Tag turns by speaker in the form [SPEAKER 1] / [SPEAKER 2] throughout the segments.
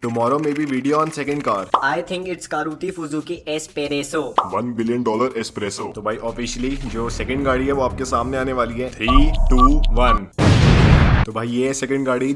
[SPEAKER 1] Tomorrow may be video on second car.
[SPEAKER 2] I think it's Karuti Suzuki Espresso.
[SPEAKER 1] $1 billion espresso. तो भाई officially जो second गाड़ी है वो आपके सामने आने वाली है। 3, 2, 1। तो भाई ये है सेकंड गाड़ी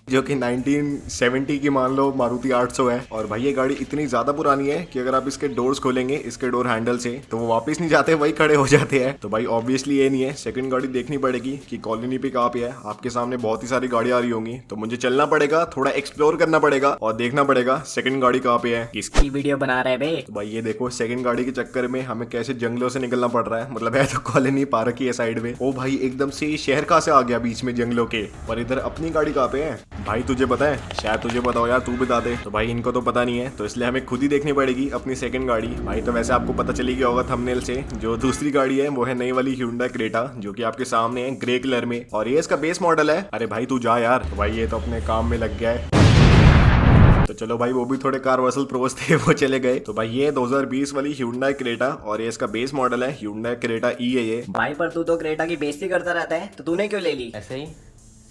[SPEAKER 1] जो कि 1970 की मान लो मारुति 800 है। और भाई ये गाड़ी इतनी ज्यादा पुरानी है कि अगर आप इसके डोर्स खोलेंगे इसके डोर हैंडल से तो वो वापस नहीं जाते, वही खड़े हो जाते हैं। तो भाई ऑब्वियसली ये नहीं है, सेकंड गाड़ी देखनी पड़ेगी कि कॉलोनी पे कहाँ पे है। आपके सामने बहुत ही सारी गाड़ी आ रही होंगी तो मुझे चलना पड़ेगा, थोड़ा एक्सप्लोर करना पड़ेगा और देखना पड़ेगा सेकंड गाड़ी कहाँ पे है,
[SPEAKER 2] किसकी वीडियो बना रहे बे?
[SPEAKER 1] तो भाई ये देखो सेकंड गाड़ी के चक्कर में हमें कैसे जंगलों से निकलना पड़ रहा है। मतलब है तो कॉलोनी पार्क ही है साइड में। ओ भाई एकदम से शहर कहाँ से आ गया बीच में जंगलों के, पर इधर अपनी गाड़ी कहाँ पे है? भाई तुझे पता है? शायद तुझे पता हो यार, तू बता दे। तो भाई इनको तो पता नहीं है तो इसलिए हमें खुद ही देखनी पड़ेगी अपनी सेकंड गाड़ी। भाई तो वैसे आपको पता चली गया होगा थंबनेल से, जो दूसरी गाड़ी है वो है नई वाली Hyundai क्रेटा जो कि आपके सामने है ग्रे कलर में, और ये इसका बेस मॉडल है। अरे भाई तू जा यार। तो भाई ये तो अपने काम में लग गया है। तो चलो भाई वो भी थोड़े कार वसल प्रोस थे वो चले गए। तो भाई ये 2020 वाली Hyundai क्रेटा और ये इसका बेस मॉडल है Hyundai क्रेटा ई है ये।
[SPEAKER 2] भाई पर तू तो क्रेटा की बेइज्जती करता रहता है, तो तूने क्यों ले ली?
[SPEAKER 3] ऐसे ही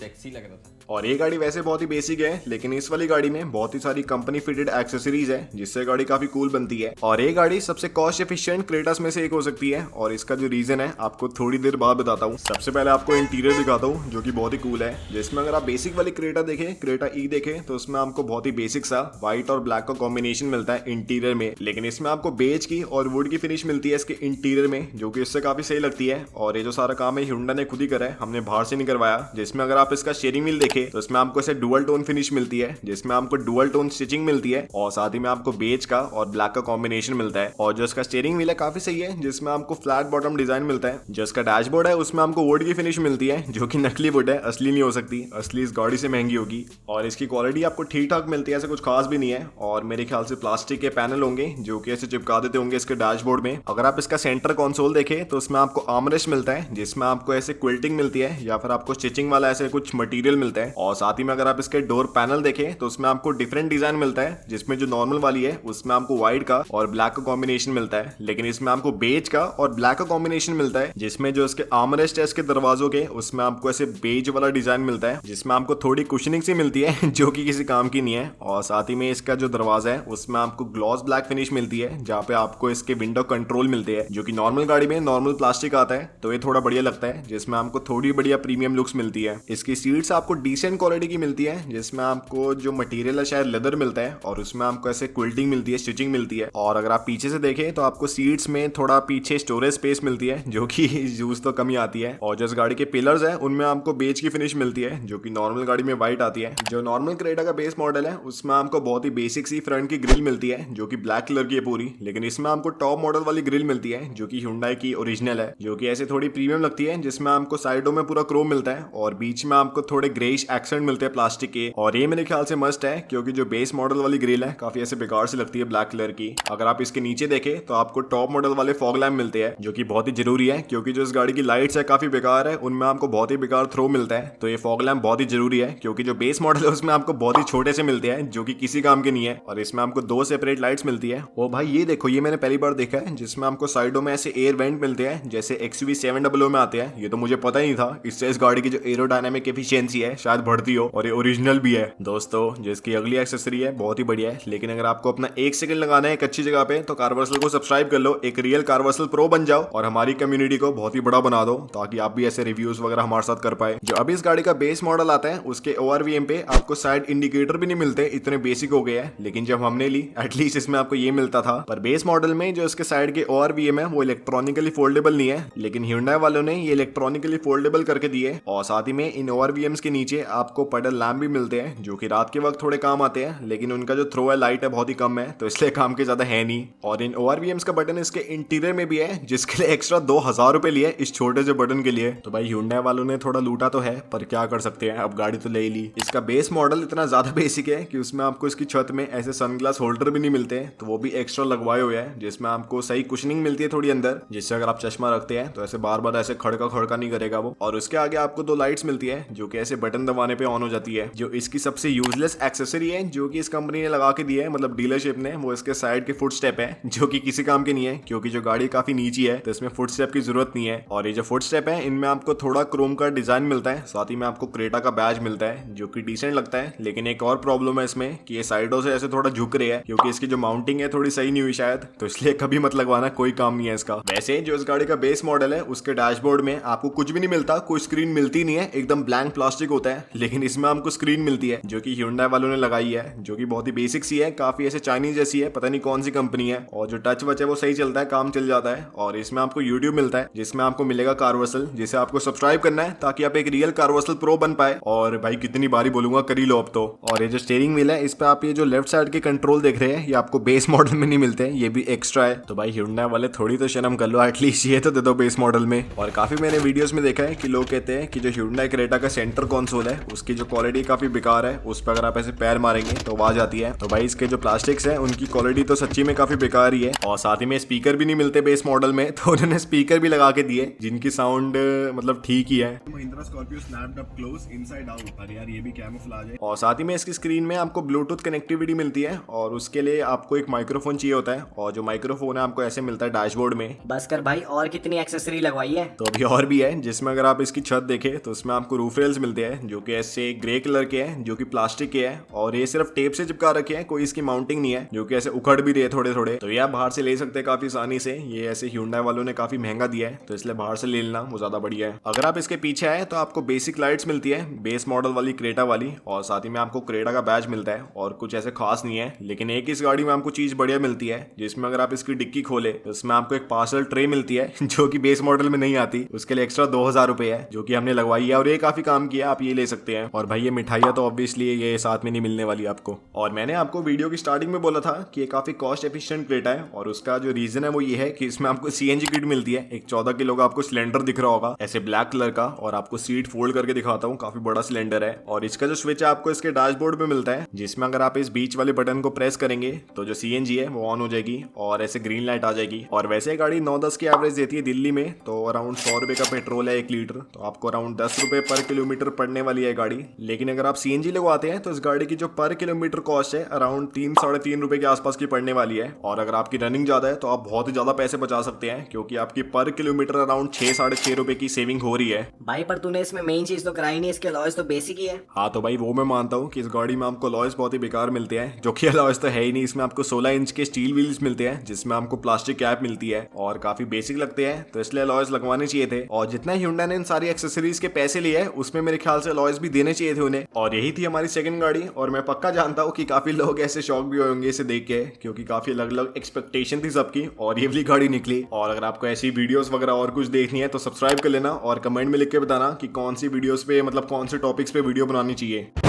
[SPEAKER 3] सेक्सी लग रहा था।
[SPEAKER 1] और ये गाड़ी वैसे बहुत ही बेसिक है लेकिन इस वाली गाड़ी में बहुत ही सारी कंपनी फिटेड एक्सेसरीज है जिससे गाड़ी काफी कूल बनती है। और ये गाड़ी सबसे कॉस्ट एफिशिएंट क्रेटास में से एक हो सकती है और इसका जो रीजन है आपको थोड़ी देर बाद बताता हूँ। सबसे पहले आपको इंटीरियर दिखाता हूँ जो कि बहुत ही कूल है, जिसमें अगर आप बेसिक वाली क्रेटा देखें, क्रेटा ई देखें, तो उसमें आपको बहुत ही बेसिक सा व्हाइट और ब्लैक का कॉम्बिनेशन मिलता है इंटीरियर में, लेकिन इसमें आपको बेज की और वुड की फिनिश मिलती है इसके इंटीरियर में, जो कि इससे काफी सही लगती है। और ये जो सारा काम है Hyundai ने खुद ही करा है, हमने बाहर से नहीं करवाया। जिसमें अगर आप इसका स्टीयरिंग व्हील देखें तो इसमें आपको ऐसे डुअल टोन फिनिश मिलती है, जिसमें आपको डुअल टोन स्टिचिंग मिलती है और साथ ही में आपको बेज का और ब्लैक का कॉम्बिनेशन मिलता है। और जो इसका स्टीयरिंग व्हील है काफी सही है, जिसमें आपको फ्लैट बॉटम डिजाइन मिलता है। जो इसका डैशबोर्ड है उसमें आपको वुड की फिनिश मिलती है जो कि नकली वुड है, असली नहीं हो सकती, असली इस गाड़ी से महंगी होगी। और इसकी क्वालिटी आपको ठीक ठाक मिलती है, ऐसे कुछ खास भी नहीं है। और मेरे ख्याल से प्लास्टिक के पैनल होंगे जो कि ऐसे चिपका देते होंगे इसके डैशबोर्ड में। अगर आप इसका सेंटर कंसोल देखें तो उसमें आपको आर्मरेस्ट मिलता है, जिसमें आपको ऐसे क्विल्टिंग मिलती है या फिर आपको स्टिचिंग वाला ऐसे कुछ मटेरियल मिलता है। और साथ ही में अगर आप इसके डोर पैनल देखें तो उसमें आपको डिफरेंट डिजाइन मिलता है, जिसमें जो नॉर्मल वाली है उसमें आपको व्हाइट का और ब्लैक का कॉम्बिनेशन मिलता है, लेकिन इसमें आपको बेज का और ब्लैक का कॉम्बिनेशन मिलता है। जिसमें जो इसके आर्मरेस्ट है इसके दरवाजों के, उसमें आपको ऐसे बेज वाला डिजाइन मिलता है, जिसमें आपको थोड़ी कुशनिंग सी मिलती है जो कि किसी काम की नहीं है। और साथ ही में इसका जो दरवाजा है उसमें आपको ग्लॉस ब्लैक फिनिश मिलती है, जहाँ पे आपको इसके विंडो कंट्रोल मिलते हैं, जो कि नॉर्मल गाड़ी में नॉर्मल प्लास्टिक आता है तो ये थोड़ा बढ़िया लगता है, जिसमें आपको थोड़ी बढ़िया प्रीमियम लुक्स मिलती है। इसकी सीट्स आपको डिसेंट क्वालिटी की मिलती है, जिसमें आपको जो मटेरियल है शायद लेदर मिलता है और उसमें आपको ऐसे क्विल्टिंग मिलती है, स्टिचिंग मिलती है। और अगर आप पीछे से देखें तो आपको सीट्स में थोड़ा पीछे स्टोरेज स्पेस मिलती है, जो कि यूज तो कमी आती है। और जो इस गाड़ी के पिलर्स है उनमें आपको बेज की फिनिश मिलती है, जो कि नॉर्मल गाड़ी में व्हाइट आती है। जो नॉर्मल क्रेटा का बेस मॉडल है उसमें आपको बहुत ही बेसिक सी फ्रंट की ग्रिल मिलती है जो कि ब्लैक कलर की है पूरी, लेकिन इसमें आपको टॉप मॉडल वाली ग्रिल मिलती है जो कि Hyundai की ओरिजिनल है, जो कि ऐसे थोड़ी प्रीमियम लगती है, जिसमें आपको साइडों में पूरा क्रोम मिलता है और बीच में आपको थोड़े ग्रेइश एक्सेंट मिलते हैं प्लास्टिक के। और ये मेरे ख्याल से मस्ट है क्योंकि जो बेस मॉडल वाली ग्रिल है काफी ऐसे बेकार से लगती है ब्लैक कलर की। अगर आप इसके नीचे देखें तो आपको टॉप मॉडल वाले फॉग लैम्प मिलते हैं, जो कि बहुत ही जरूरी है क्योंकि जो इस गाड़ी की लाइट्स है काफी बेकार है, उनमें आपको बहुत ही बेकार थ्रो मिलता है। तो ये फॉग लैम्प बहुत ही जरूरी है क्योंकि जो बेस मॉडल है उसमें आपको बहुत ही छोटे से मिलते हैं जो कि किसी काम के नहीं है। और इसमें आपको 2 सेपरेट लाइट्स मिलती है। ओ भाई ये देखो, ये मैंने पहली बार देखा है, जिसमें आपको साइडों में ऐसे एयर वेंट मिलते हैं जैसे XUV 700 में आते हैं। ये तो मुझे पता ही नहीं था। इससे इस गाड़ी की जो एरोडायनामिक एफिशिएंसी है शायद बढ़ती हो, और ये ओरिजिनल भी है दोस्तों। जिसकी अगली एक्सेसरी है बहुत ही बढ़िया है, लेकिन अगर आपको अपना 1 सेकंड लगाना है एक अच्छी जगह पे तो कारवर्सल को सब्सक्राइब कर लो, एक रियल कारवर्सल प्रो बन जाओ और हमारी कम्युनिटी को बहुत ही बड़ा बना दो, ताकि आप भी ऐसे रिव्यूज वगैरह हमारे साथ कर पाए। जो अभी इस गाड़ी का बेस मॉडल आता है उसके ORVM पे आपको साइड इंडिकेटर भी नहीं मिलते, इतने बेसिक हो गए हैं। लेकिन जब हमने ली एटलीस्ट इसमें आपको ये मिलता था। पर बेस मॉडल में जो इसके साइड के ORVM है वो इलेक्ट्रॉनिकली फोल्डेबल नहीं है, लेकिन Hyundai वालों ने ये इलेक्ट्रॉनिकली फोल्डेबल करके दिए। और साथ ही में इन ORVMs के नीचे आपको पैडल लैम्प भी मिलते हैं, जो कि रात के वक्त थोड़े काम आते हैं, लेकिन उनका जो थ्रो है लाइट है बहुत ही कम है, तो इसलिए काम के ज्यादा है नहीं। और इन ORVMs का बटन इसके इंटीरियर में भी है, जिसके लिए एक्स्ट्रा 2000 रुपए लिए इस छोटे से बटन के लिए। तो भाई Hyundai वालों ने थोड़ा लूटा तो है, पर क्या कर सकते हैं, अब गाड़ी तो ले ही ली। इसका बेस मॉडल इतना ज्यादा बेसिक है कि उसमें आपको इसकी छत में ऐसे सनग्लास होल्डर भी नहीं मिलते, तो वो भी एक्स्ट्रा लगवाए हुए हैं, जिसमें आपको सही कुशनिंग मिलती है थोड़ी अंदर, जिससे अगर आप चश्मा रखते हैं तो ऐसे बार बार ऐसे खड़का खड़का नहीं करेगा वो। और उसके आगे आपको 2 लाइट्स मिलती है, जो कि ऐसे बटन दबाने पे ऑन हो जाती है। जो इसकी सबसे यूजलेस एक्सेसरी है जो कि इस कंपनी ने लगा के दी है, मतलब डीलरशिप ने, वो इसके साइड के फुट स्टेप है, जो कि किसी काम के नहीं है क्योंकि जो गाड़ी काफी नीची है तो इसमें फुट स्टेप की जरूरत नहीं है। और ये जो फुट स्टेप है इनमें आपको थोड़ा क्रोम का डिजाइन मिलता है, साथ ही में आपको क्रेटा का बैज मिलता है जो कि डिसेंट लगता है। लेकिन एक और प्रॉब्लम है इसमें कि ये साइडों से ऐसे थोड़ा झुक रही है क्योंकि इसकी जो माउंटिंग है थोड़ी सही नहीं हुई शायद, तो इसलिए कभी मत लगवाना, कोई काम नहीं है इसका। वैसे जो इस गाड़ी का बेस मॉडल है उसके डैशबोर्ड में आपको कुछ भी नहीं मिलता, कोई स्क्रीन मिलती नहीं है, एकदम ब्लैंक प्लास्टिक होता है। लेकिन इसमें आपको स्क्रीन मिलती है जो कि Hyundai वालों ने लगाई है, जो कि बहुत ही बेसिक सी है, काफी ऐसे चाइनीज जैसी है, पता नहीं कौन सी कंपनी है। और जो टच वच है वो सही चलता है, काम चल जाता है। और इसमें आपको YouTube मिलता है जिसमें आपको मिलेगा कारवर्सल, जिसे आपको सब्सक्राइब करना है ताकि आप एक रियल कारवर्सल प्रो बन पाए। और भाई कितनी बारी बोलूंगा, कर ही लो अब तो। और ये जो स्टीयरिंग व्हील है इस पे आप ये जो लेफ्ट साइड के कंट्रोल देख रहे हैं ये आपको बेस मॉडल में नहीं मिलते हैं, ये भी एक्स्ट्रा है। तो भाई Hyundai वाले थोड़ी तो शर्म कर लो, एटलीस्ट ये तो दे दो बेस मॉडल में। और काफी मैंने वीडियोस में देखा है कि लोग कहते हैं कि जो Hyundai क्रेटा का सेंटर कंसोल है उसकी जो क्वालिटी काफी बेकार है, उस पर अगर आप ऐसे पैर मारेंगे तो आवाज आती है। तो भाई इसके जो प्लास्टिक्स है उनकी क्वालिटी तो सच्ची में काफी बेकार ही है। और साथ ही में स्पीकर भी नहीं मिलते बेस मॉडल में, तो उन्होंने स्पीकर भी लगा के दिए जिनकी साउंड मतलब ठीक ही है। Mahindra Scorpio snapped up close inside out, अरे यार ये भी कैमोफ्लेज है। और साथ ही में इसकी स्क्रीन में आपको ब्लूटूथ कनेक्टिविटी मिलती है और उसके लिए आपको एक माइक्रोफोन चाहिए होता है, और जो माइक्रोफोन है आपको ऐसे मिलता है डैशबोर्ड में।
[SPEAKER 2] बस कर भाई, और कितनी एक्सेसरी लगवाई है?
[SPEAKER 1] तो अभी और भी है, जिसमें अगर आप इसकी छत देखें तो उसमें आपको रूफ रेल्स मिलते हैं जो कि ऐसे ग्रे कलर के हैं, जो कि प्लास्टिक के हैं, और ये सिर्फ टेप से चिपका रखे हैं, कोई इसकी माउंटिंग नहीं है, जो कि ऐसे उखड़ भी रहे हैं थोड़े थोड़े। तो ये आप बाहर से ले सकते हैं काफी आसानी से, ये ऐसे Hyundai वालों ने काफी महंगा दिया है तो इसलिए बाहर से ले लेना वो ज्यादा बढ़िया है। अगर आप इसके पीछे आए तो आपको बेसिक लाइट्स मिलती है, बेस मॉडल वाली क्रेटा वाली, और साथ ही में आपको क्रेटा का बैज मिलता है, और कुछ ऐसे खास नहीं है। लेकिन एक इस गाड़ी में आपको चीज बढ़िया मिलती है, जिसमें अगर आप इसकी डिक्की खोले तो उसमें आपको एक पार्सल ट्रे मिलती है जो कि बेस मॉडल में नहीं आती, उसके लिए एक्स्ट्रा 2000 रुपए है जो कि हमने लगवाई है, और ये काफी काम किया, आप ये ले सकते हैं। और भाई ये मिठाइयाँ तो ऑब्वियसली ये साथ में नहीं मिलने वाली आपको। और मैंने आपको वीडियो की स्टार्टिंग में बोला था कि ये काफी कॉस्ट एफिशिएंट क्रेटा है, और उसका जो रीजन है वो ये है कि इसमें आपको CNG किट मिलती है। एक 14 किलो का आपको सिलेंडर दिख रहा होगा ऐसे ब्लैक कलर का, और आपको सीट फोल्ड करके दिखाता हूँ, काफी बड़ा सिलेंडर है। और इसका जो स्विच है आपको इसके डैशबोर्ड पे मिलता है, जिसमें अगर आप इस बीच वाले बटन को प्रेस करेंगे तो जो CNG है वो ऑन हो जाएगी और ऐसे ग्रीन लाइट आ जाएगी। और वैसे गाड़ी 9-10 की एवरेज देती है दिल्ली में, तो अराउंड 100 रुपए का पेट्रोल है 1 लीटर, तो आपको अराउंड 10 रुपए पर किलोमीटर पड़ने वाली है गाड़ी। लेकिन अगर आप CNG लगवाते हैं तो इस गाड़ी की जो पर किलोमीटर कॉस्ट है अराउंड 3-3.5 रुपए के आसपास की पड़ने वाली है। और अगर आपकी रनिंग ज्यादा है तो आप बहुत ही ज्यादा पैसे बचा सकते हैं, क्योंकि आपकी पर किलोमीटर अराउंड 6-6.5 रुपए की सेविंग हो रही है।
[SPEAKER 2] भाई पर तूने इसमें मेन चीज तो कराई नहीं, इसके अलॉयज तो बेसिक ही है।
[SPEAKER 1] हाँ तो भाई वो मैं मानता हूँ कि इस गाड़ी में आपको अलॉयज बहुत ही बेकार मिलते हैं, जो कि अलॉयज तो है ही नहीं। इसमें आपको 16 इंच के स्टील व्हील्स मिलते हैं, जिसमें आपको प्लास्टिक कैप मिलती है, और काफी बेसिक लगते हैं, तो इसलिए अलॉयज लगवाने चाहिए थे। और जितना Hyundai ने इन सारी एक्सेसरीज के पैसे लिए हैं उसमें मेरे ख्याल से अलॉयज भी देने चाहिए थे उन्हें। और यही थी हमारी सेकंड गाड़ी, और मैं पक्का जानता हूँ कि काफी लोग ऐसे शॉक भी होंगे इसे देख के, क्योंकि काफी अलग अलग एक्सपेक्टेशन थी सबकी, और ये वाली गाड़ी निकली। और अगर आपको ऐसी वीडियोस वगैरह और कुछ देखनी है तो सब्सक्राइब कर लेना, और कमेंट में लिख के बताना कि कौन सी वीडियोस पे, मतलब कौन से टॉपिक्स पे वीडियो बनानी चाहिए।